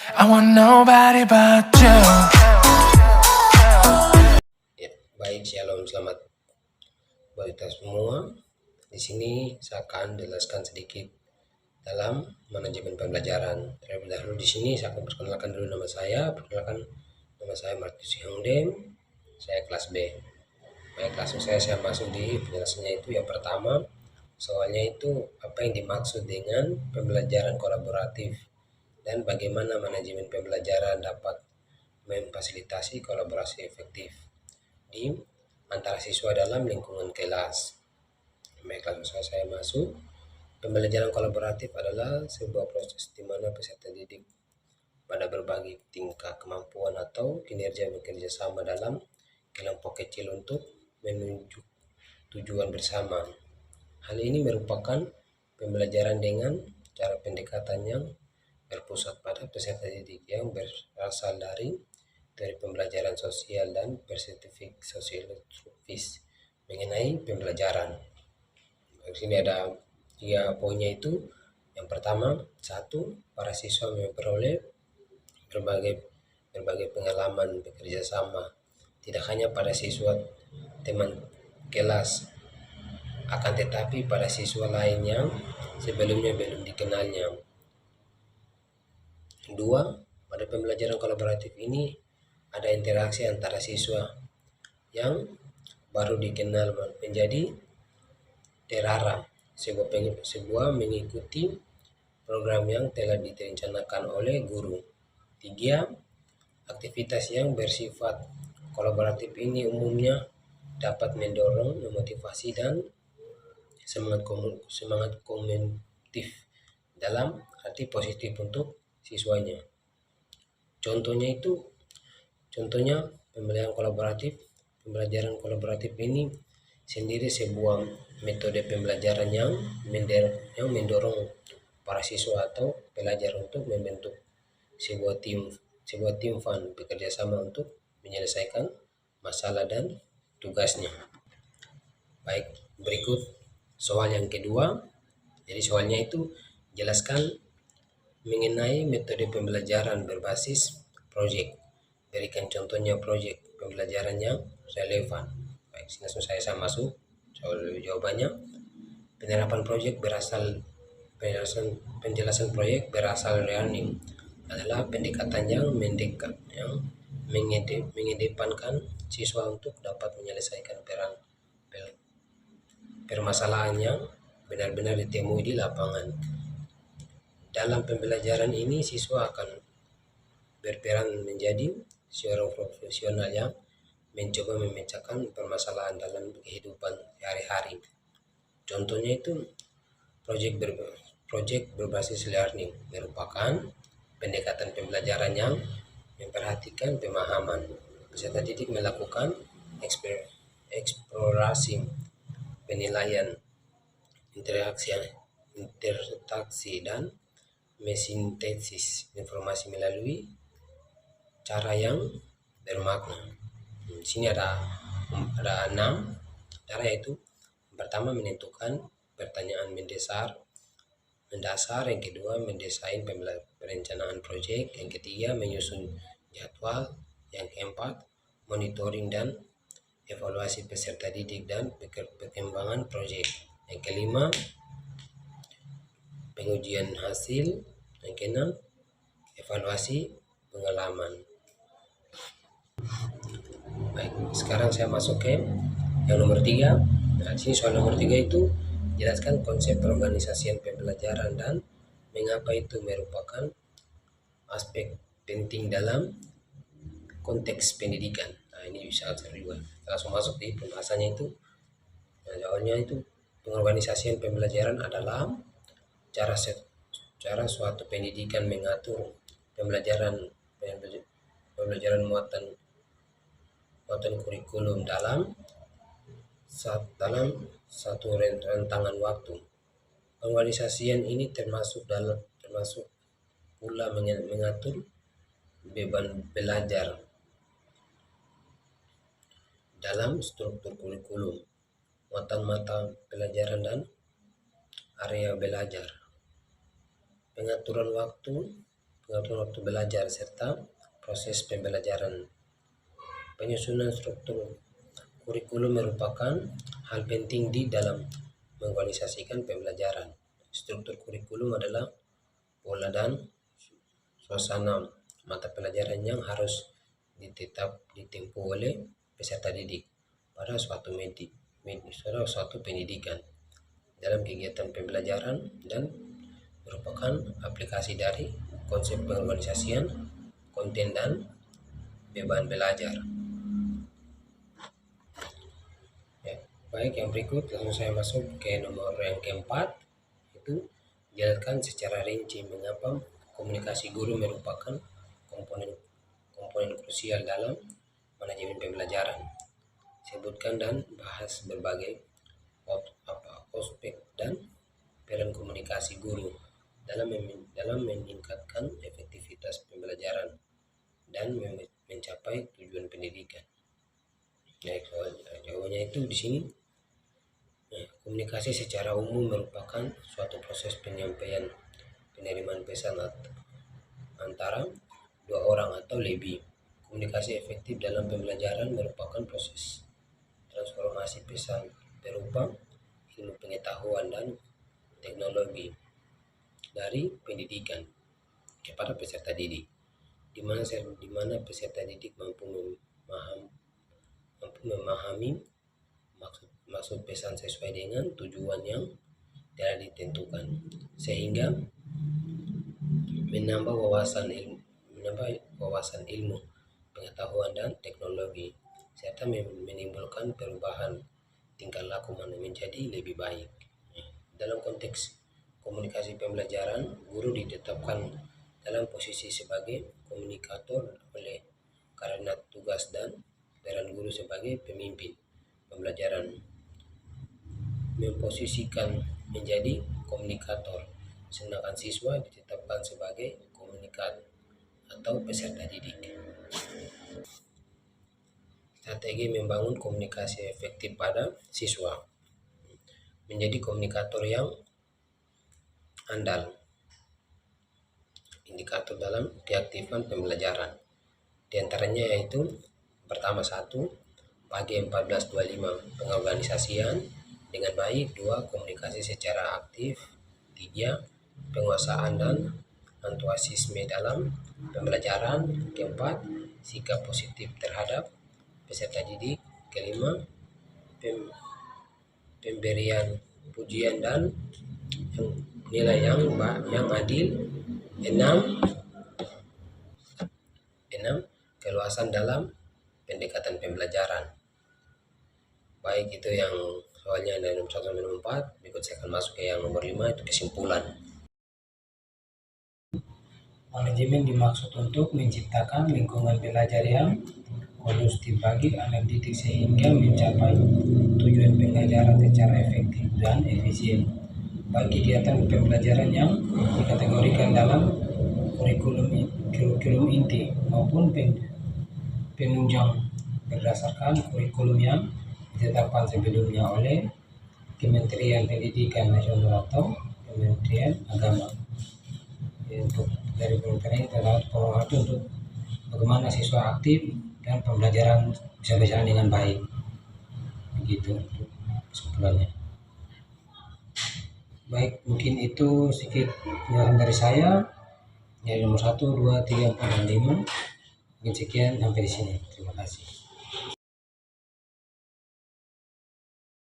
I want nobody but you. Ya, baik, shalom, selamat buat kita semua. Di sini saya akan jelaskan sedikit dalam manajemen pembelajaran. Terlebih dahulu di sini saya akan perkenalkan dulu nama saya. Perkenalkan, nama saya Martus Hongdem. Saya kelas B. Baik, langsung saya masuk di penjelasannya. Itu yang pertama, soalnya itu apa yang dimaksud dengan pembelajaran kolaboratif dan bagaimana manajemen pembelajaran dapat memfasilitasi kolaborasi efektif di antara siswa dalam lingkungan kelas. Baik, langsung saya masuk. Pembelajaran kolaboratif adalah sebuah proses di mana peserta didik pada berbagai tingkat kemampuan atau kinerja bekerja sama dalam kelompok kecil untuk menuju tujuan bersama. Hal ini merupakan pembelajaran dengan cara pendekatan yang berpusat pada peserta didik yang berasal dari pembelajaran sosial dan perspektif sosiologis mengenai pembelajaran. Di sini ada 3 poinnya itu. Yang pertama, 1, para siswa memperoleh berbagai pengalaman bekerja sama, tidak hanya pada siswa teman kelas, akan tetapi pada siswa lain yang sebelumnya belum dikenalnya. 2, pada pembelajaran kolaboratif ini ada interaksi antara siswa yang baru dikenal menjadi terarah sebuah mengikuti program yang telah direncanakan oleh guru. 3, aktivitas yang bersifat kolaboratif ini umumnya dapat mendorong motivasi dan semangat kognitif dalam arti positif untuk siswanya. Contohnya pembelajaran kolaboratif ini sendiri sebuah metode pembelajaran yang mendorong para siswa atau pelajar untuk membentuk sebuah tim fun bekerja sama untuk menyelesaikan masalah dan tugasnya. Baik, berikut soal yang kedua. Jadi soalnya itu jelaskan mengenai metode pembelajaran berbasis proyek. Berikan contohnya proyek pembelajaran yang relevan. Baik, sini langsung saya masuk jawabannya. Penjelasan proyek berasal learning adalah pendekatan yang mengedepankan siswa untuk dapat menyelesaikan permasalahan yang benar-benar ditemui di lapangan. Dalam pembelajaran ini siswa akan berperan menjadi seorang profesional yang mencoba memecahkan permasalahan dalam kehidupan sehari-hari. Contohnya itu proyek berbasis learning merupakan pendekatan pembelajaran yang memperhatikan pemahaman. Peserta didik melakukan eksplorasi, penilaian, interaksi dan mesintesis informasi melalui cara yang bermakna. Di sini ada 6 cara, yaitu pertama menentukan pertanyaan mendasar, yang kedua mendesain perencanaan proyek, yang ketiga menyusun jadwal, yang keempat monitoring dan evaluasi peserta didik dan perkembangan proyek, yang kelima pengujian hasil, yang keenam evaluasi pengalaman. Baik, sekarang saya masuk ke yang nomor 3. Nah, di sini soal nomor 3 itu jelaskan konsep perorganisasian pembelajaran dan mengapa itu merupakan aspek penting dalam konteks pendidikan. Nah, ini bisa seru juga. Langsung masuk di pembahasannya itu. Nah, jawabannya itu pengorganisasian pembelajaran adalah cara suatu pendidikan mengatur pembelajaran muatan kurikulum dalam satu rentangan waktu. Pengorganisasian ini termasuk pula mengatur beban belajar dalam struktur kurikulum, muatan mata pelajaran dan area belajar. Pengaturan waktu pengaturan waktu belajar, serta proses pembelajaran. Penyusunan struktur kurikulum merupakan hal penting di dalam mengorganisasikan pembelajaran. Struktur kurikulum adalah pola dan suasana mata pelajaran yang harus ditempuh oleh peserta didik pada suatu pendidikan dalam kegiatan pembelajaran, dan merupakan aplikasi dari konsep pengorganisasian konten dan beban belajar. Ya, baik, yang berikut langsung saya masuk ke nomor yang keempat, itu jelaskan secara rinci mengapa komunikasi guru merupakan komponen krusial dalam manajemen pembelajaran. Sebutkan dan bahas berbagai aspek dan peran komunikasi guru dalam meningkatkan efektivitas pembelajaran dan mencapai tujuan pendidikan. Jawabannya itu di sini. Komunikasi secara umum merupakan suatu proses penyampaian penerimaan pesan antara dua orang atau lebih. Komunikasi efektif dalam pembelajaran merupakan proses transformasi pesan berupa ilmu pengetahuan dan teknologi dari pendidikan kepada peserta didik, di mana peserta didik mampu memahami maksud pesan sesuai dengan tujuan yang telah ditentukan, sehingga menambah wawasan ilmu pengetahuan dan teknologi, serta menimbulkan perubahan tingkah laku menjadi lebih baik. Dalam konteks komunikasi pembelajaran, guru ditetapkan dalam posisi sebagai komunikator oleh karena tugas dan peran guru sebagai pemimpin pembelajaran memposisikan menjadi komunikator, sedangkan siswa ditetapkan sebagai komunikator atau peserta didik. Strategi membangun komunikasi efektif pada siswa: menjadi komunikator yang andal. Indikator dalam keaktifan pembelajaran di antaranya yaitu: pertama, 1. Pagi 14.25 pengorganisasian dengan baik. 2. Komunikasi secara aktif. 3. Penguasaan dan antusiasme dalam pembelajaran. 4. Sikap positif terhadap peserta didik. 5. Pemberian pujian dan nilai yang adil. 6. Keluasan dalam pendekatan pembelajaran. Baik, itu yang soalnya dari nomor 1 sampai nomor 4. Berikut saya akan masuk ke yang nomor 5, itu kesimpulan. Manajemen dimaksud untuk menciptakan lingkungan belajar yang kondusif bagi anak didik sehingga mencapai tujuan pembelajaran secara efektif dan efisien. Bagi kegiatan pembelajaran yang dikategorikan dalam kurikulum inti maupun penunjang berdasarkan kurikulum yang ditetapkan sebelumnya oleh Kementerian Pendidikan Nasional atau Kementerian Agama. Untuk dari Kementerian terdapat pemerhati untuk bagaimana siswa aktif dan pembelajaran bisa berjalan dengan baik. Begitu kesimpulannya. Baik, mungkin itu sedikit penjelasan dari saya. Dari nomor 1, 2, 3, 4, dan 5. Mungkin sekian sampai di sini. Terima kasih.